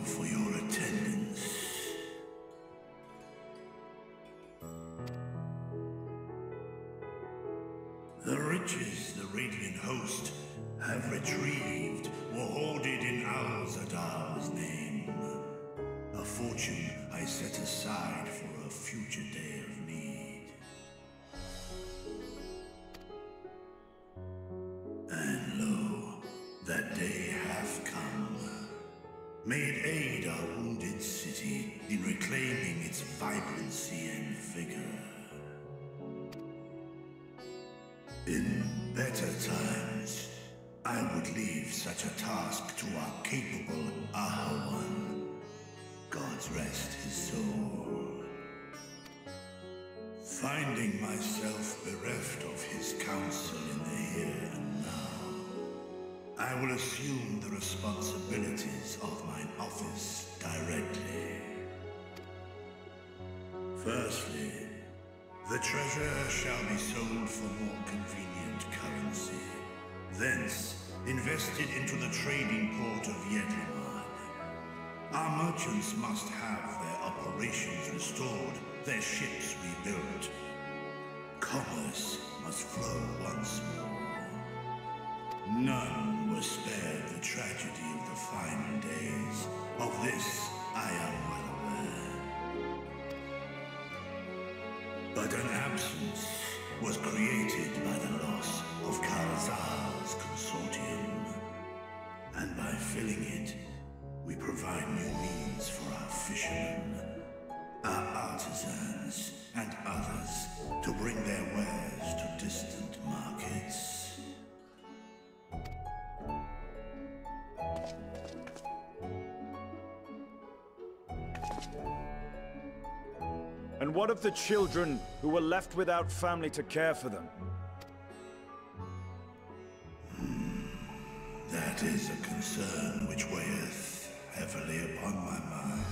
for your attendance. The riches the Radiant Host have retrieved were hoarded in Radz-at-han's name. A fortune I set aside for a future day of need. And lo, that day hath come. May it aid our wounded city in reclaiming its vibrancy and vigor. In better times, I would leave such a task to our capable Ahwan. God's rest his soul. Finding myself bereft of his counsel in the here and now, I will assume the responsibilities of mine office directly. Firstly, the treasure shall be sold for more convenient currency. Thence, invested into the trading port of Yedliman. Our merchants must have their operations restored, their ships rebuilt. Commerce must flow once more. None were spared the tragedy of the final days. Of this, I am well aware. But an absence was created by the loss of Kalzar's consortium. And by filling it, we provide new means for our fishermen, our artisans, and others to bring their wares to distant markets. And what of the children who were left without family to care for them? That is a concern which weigheth heavily upon my mind.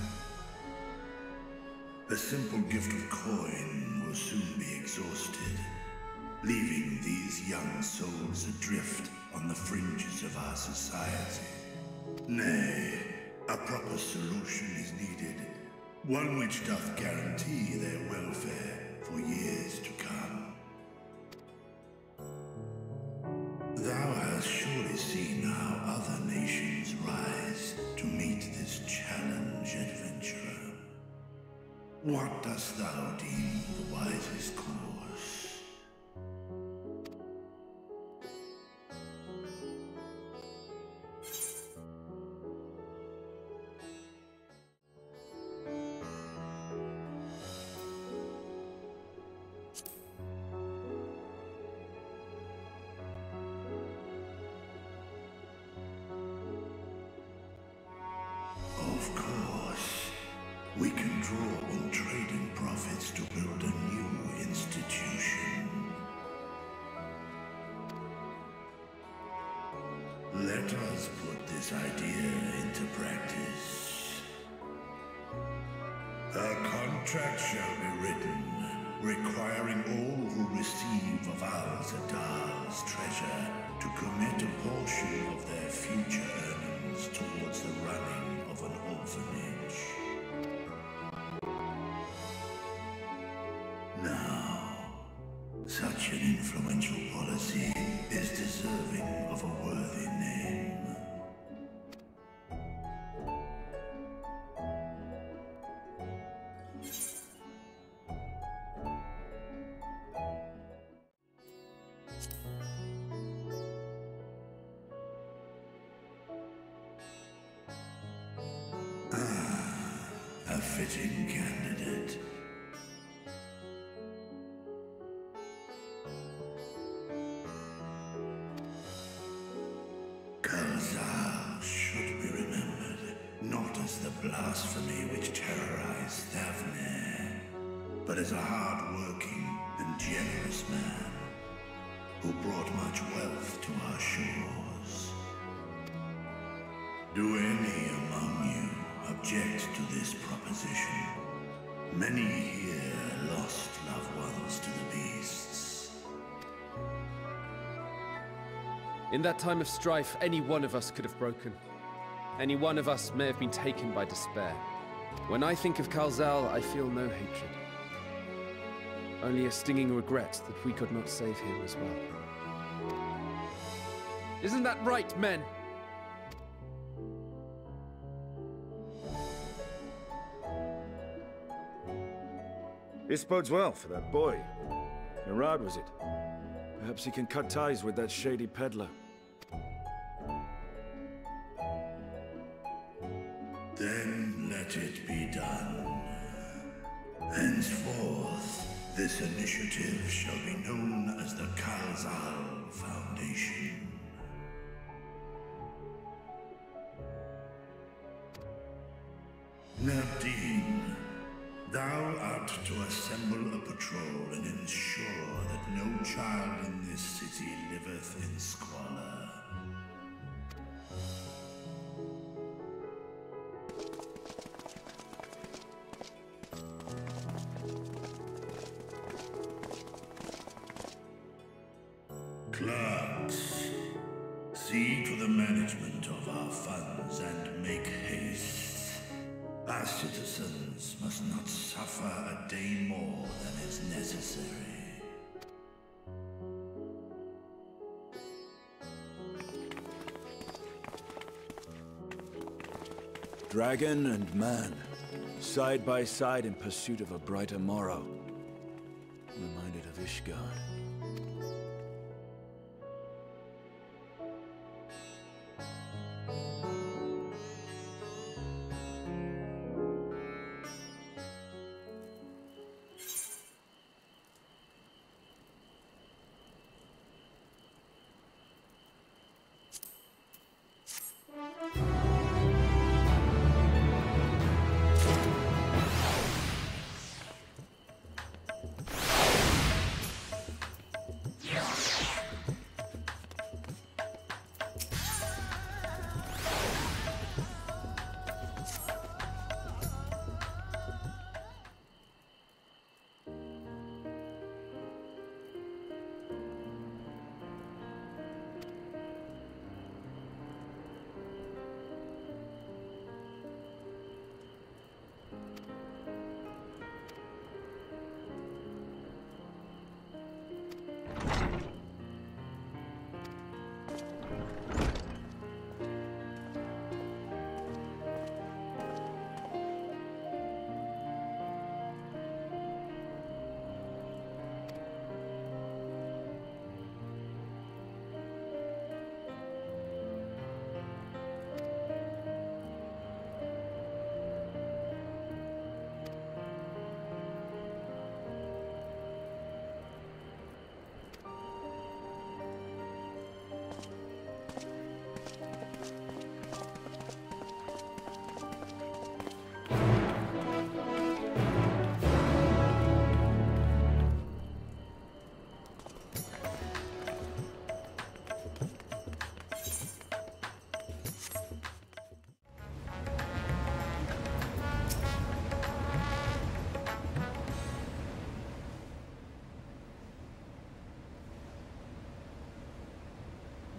A simple gift of coin will soon be exhausted, leaving these young souls adrift on the fringes of our society. Nay, a proper solution is needed. One which doth guarantee their welfare for years to come. Thou hast surely seen how other nations rise to meet this challenge, adventurer. What dost thou deem the wisest course? Of course, we can draw on trading profits to build a new institution. Let us put this idea into practice. A contract shall be written, requiring all who receive of Radz-at-han's treasure to commit a portion of their future earnings towards the running of an orphanage. Now, such an influential policy is deserving of a worthy name. A fitting candidate. Kalzar should be remembered, not as the blasphemy which terrorized Thavne, but as a hard-working and generous man who brought much wealth to our shores. Do any among you object to this proposition? Many here lost loved ones to the beasts. In that time of strife, any one of us could have broken. Any one of us may have been taken by despair. When I think of Kalzal, I feel no hatred. Only a stinging regret that we could not save him as well. Isn't that right, men? This bodes well for that boy. Narad, was it? Perhaps he can cut ties with that shady peddler. Then let it be done. Henceforth, this initiative shall be known as the Kalzal Foundation. Nabdeen, thou art to assemble a patrol and ensure that no child in this city liveth in squalor. Clerks, see to the management of our funds and make haste. Our citizens must not suffer a day more than is necessary. Dragon and man, side by side in pursuit of a brighter morrow. Reminded of Ishgard.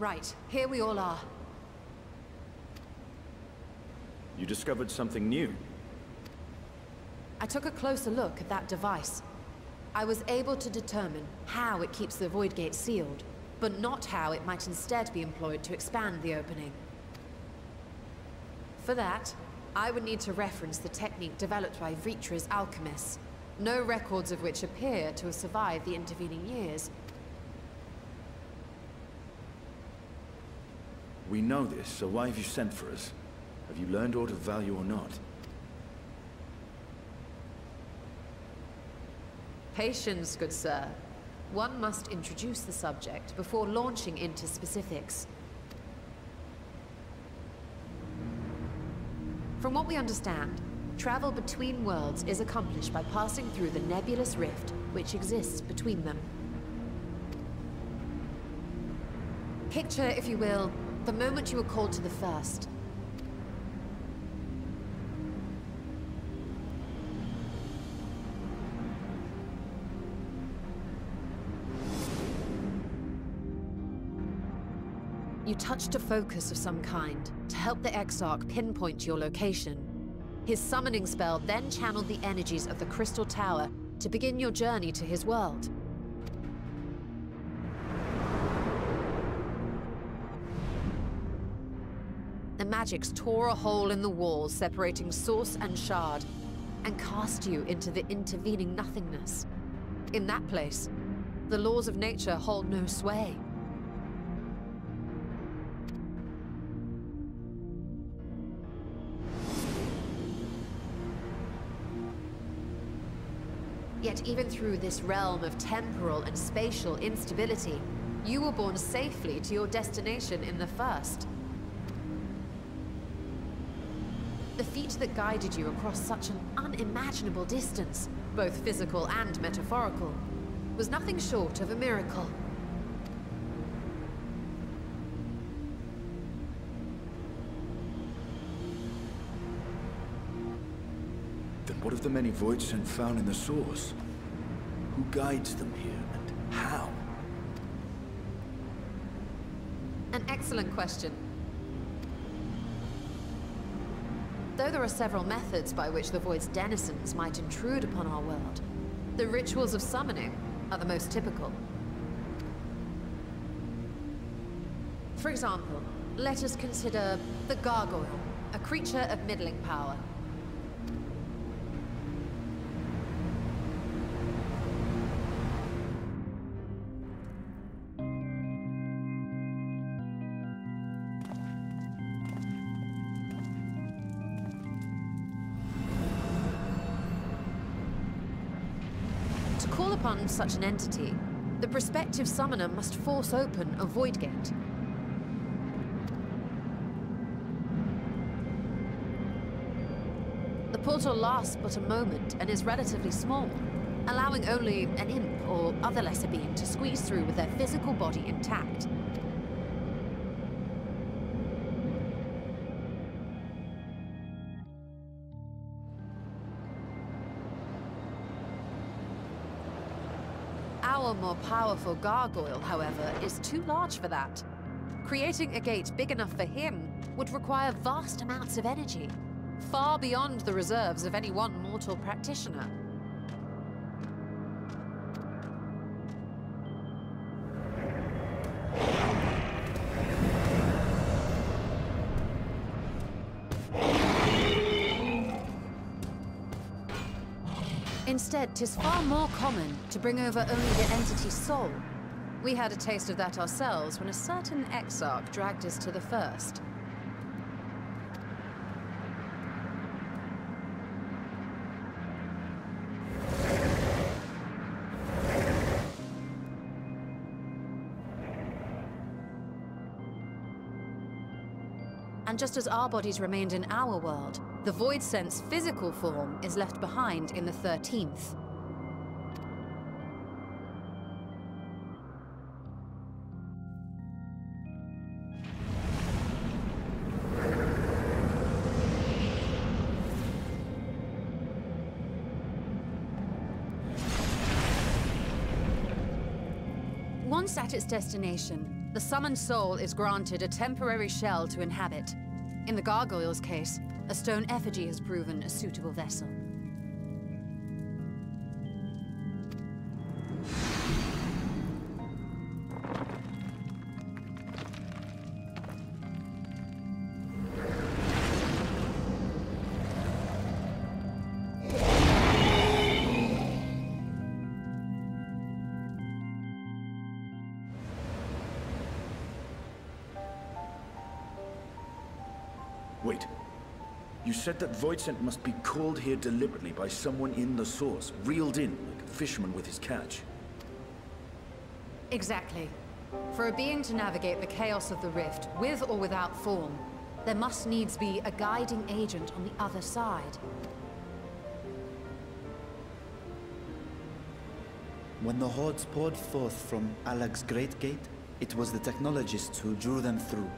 Right, here we all are. You discovered something new. I took a closer look at that device. I was able to determine how it keeps the voidgate sealed, but not how it might instead be employed to expand the opening. For that, I would need to reference the technique developed by Vrtra's alchemists, no records of which appear to have survived the intervening years. We know this, so why have you sent for us? Have you learned aught of value or not? Patience, good sir. One must introduce the subject before launching into specifics. From what we understand, travel between worlds is accomplished by passing through the nebulous rift which exists between them. Picture, if you will, the moment you were called to the first. You touched a focus of some kind to help the Exarch pinpoint your location. His summoning spell then channeled the energies of the Crystal Tower to begin your journey to his world. The magics tore a hole in the walls separating source and shard, and cast you into the intervening nothingness. In that place, the laws of nature hold no sway. Yet even through this realm of temporal and spatial instability, you were borne safely to your destination in the first. The feat that guided you across such an unimaginable distance, both physical and metaphorical, was nothing short of a miracle. Then what of the many voids-sent found in the source? Who guides them here, and how? An excellent question. Though there are several methods by which the Void's denizens might intrude upon our world, the rituals of summoning are the most typical. For example, let us consider the Gargoyle, a creature of middling power. To call upon such an entity, the prospective summoner must force open a voidgate. The portal lasts but a moment and is relatively small, allowing only an imp or other lesser being to squeeze through with their physical body intact. Our more powerful gargoyle, however, is too large for that. Creating a gate big enough for him would require vast amounts of energy, far beyond the reserves of any one mortal practitioner. Instead, 'tis far more common to bring over only the entity's soul. We had a taste of that ourselves when a certain Exarch dragged us to the first. And just as our bodies remained in our world, the Void-Sense physical form is left behind in the 13th. Once at its destination, the summoned soul is granted a temporary shell to inhabit. In the Gargoyle's case, a stone effigy has proven a suitable vessel. Wait. You said that Voidsent must be called here deliberately by someone in the source, reeled in like a fisherman with his catch. Exactly. For a being to navigate the chaos of the rift, with or without form, there must needs be a guiding agent on the other side. When the hordes poured forth from Alag's Great Gate, it was the technologists who drew them through.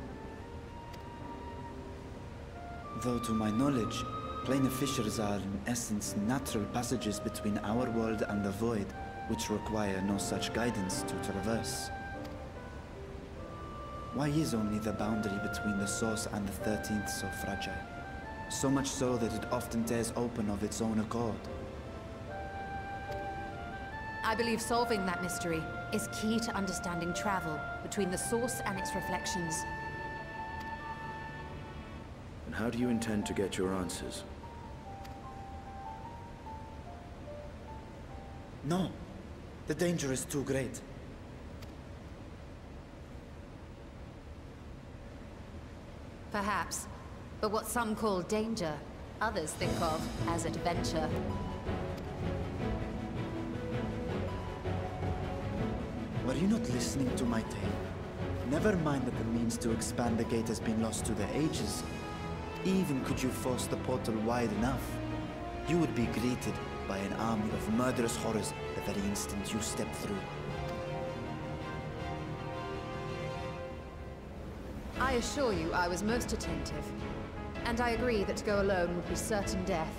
Though to my knowledge, planar fissures are in essence natural passages between our world and the void, which require no such guidance to traverse. Why is only the boundary between the Source and the 13th so fragile? So much so that it often tears open of its own accord. I believe solving that mystery is key to understanding travel between the Source and its reflections. And how do you intend to get your answers? No. The danger is too great. Perhaps. But what some call danger, others think of as adventure. Were you not listening to my tale? Never mind that the means to expand the gate has been lost to the ages. Even could you force the portal wide enough, you would be greeted by an army of murderous horrors the very instant you step through. I assure you I was most attentive. And I agree that to go alone would be certain death.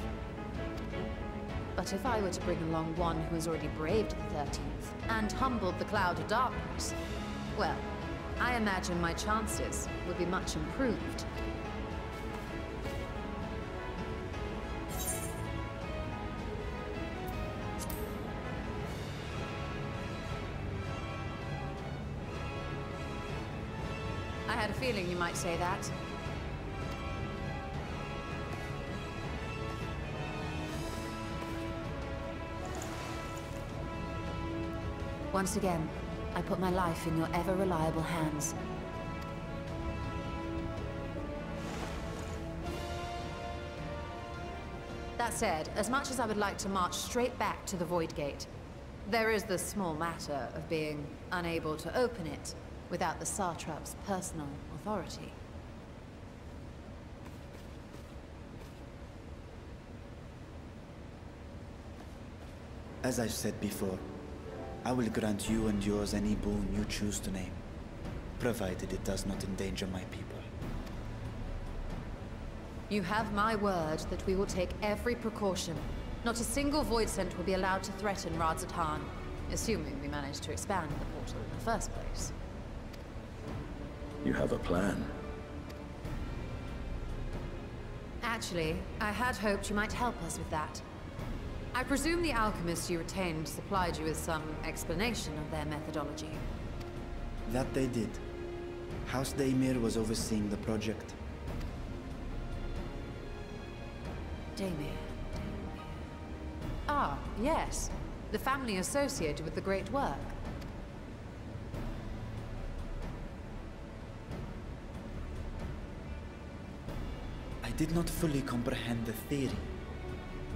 But if I were to bring along one who has already braved the 13th, and humbled the Cloud of Darkness, well, I imagine my chances would be much improved. I had a feeling you might say that. Once again, I put my life in your ever-reliable hands. That said, as much as I would like to march straight back to the voidgate, there is the small matter of being unable to open it without the Satrap's personal authority. As I've said before, I will grant you and yours any boon you choose to name, provided it does not endanger my people. You have my word that we will take every precaution. Not a single void scent will be allowed to threaten Radz-at-han, assuming we manage to expand the portal in the first place. You have a plan. Actually, I had hoped you might help us with that. I presume the alchemists you retained supplied you with some explanation of their methodology. That they did. House Daimir was overseeing the project. Daimir. Ah, yes. The family associated with the great work. I did not fully comprehend the theory,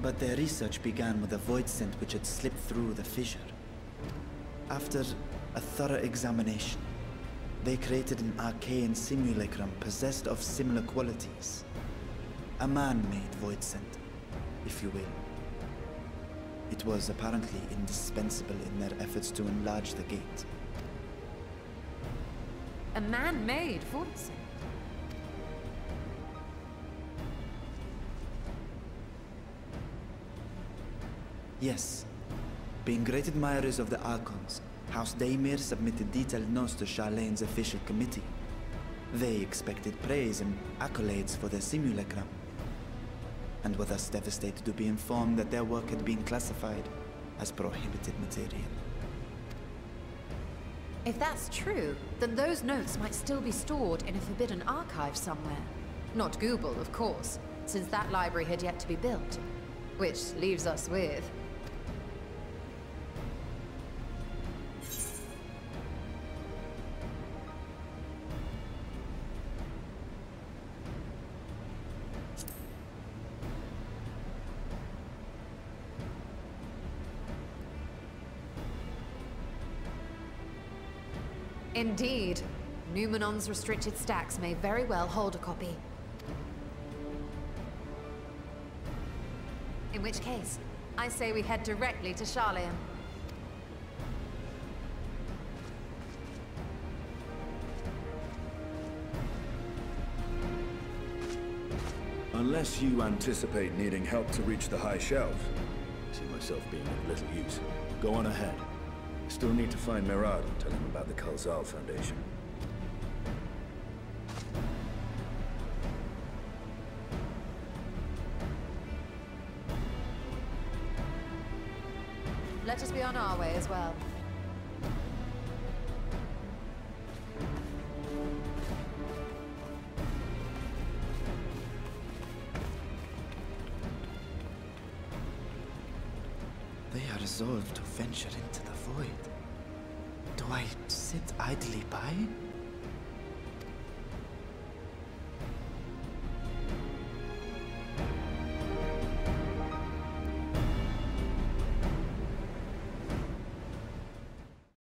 but their research began with a void scent which had slipped through the fissure. After a thorough examination, they created an arcane simulacrum possessed of similar qualities. A man-made void scent, if you will. It was apparently indispensable in their efforts to enlarge the gate. A man-made void scent? Yes. Being great admirers of the Archons, House Daimir submitted detailed notes to Charlene's official committee. They expected praise and accolades for their simulacrum, and were thus devastated to be informed that their work had been classified as prohibited material. If that's true, then those notes might still be stored in a forbidden archive somewhere. Not Google, of course, since that library had yet to be built. Which leaves us with... Indeed. Numenon's restricted stacks may very well hold a copy. In which case, I say we head directly to Charlene. Unless you anticipate needing help to reach the high shelf, I see myself being of little use. Go on ahead. I still need to find Mirad and tell him about the Khalzal Foundation. Let us be on our way as well. They are resolved to venture into the void. Do I sit idly by?